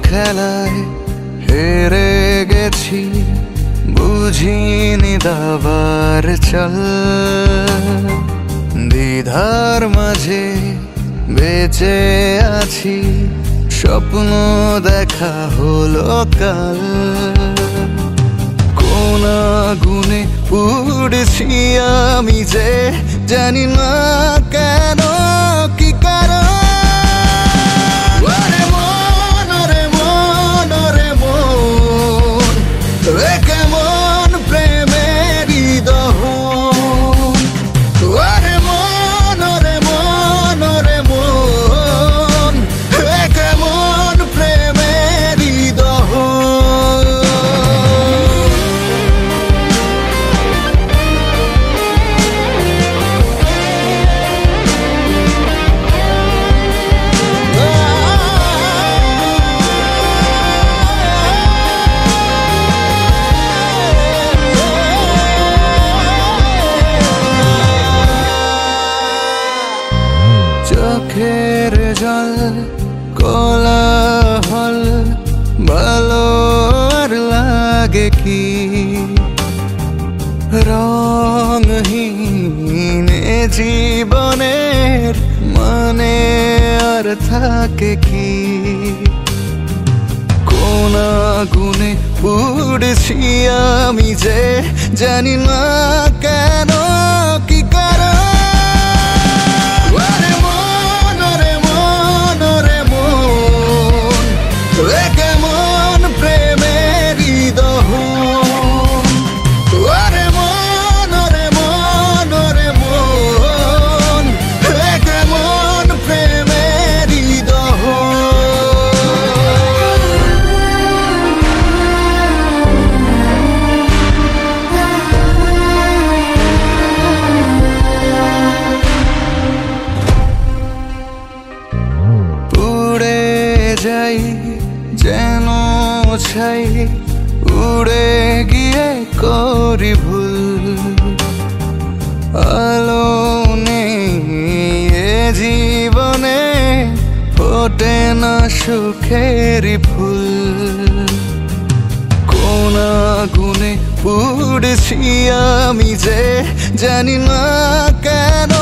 খেলায় হেরে গেছি, বুঝিনি দাবার চল। দ্বিধার মাঝে বেঁচে আছি, স্বপ্ন দেখা হলো কাল। কোন আগুনে পুড়ছি আমি যে জানি না কেন কি কারণ। ওরে মন, ওরে মন, ওরে মন, এ কেমন প্রেমেরই দহন। ওরে মন, ওরে মন, ওরে মন, এ কেমন প্রেমেরই দহন। চোখের জল কোলাহল, ভালো আর লাগে কি? রংহীন জীবনের মানে আর থাকে কি? কোন আগুনে পুড়ছি আমি যে জানি না কেন কি কারণ। ওরে মন, ওরে মন, ওরে মন, এ কেমন প্রেমেরই দহন। ওরে মন, ওরে মন, ওরে মন, এ কেমন প্রেমেরই দহন। উড়ে যাই যেন ছাই, উড়ে গিয়ে করি ভুল। আলো নেই এ জীবনে, ফোটে না সুখেরই ফুল। কোন আগুনে পুড়ছি আমি যে জানি না কেন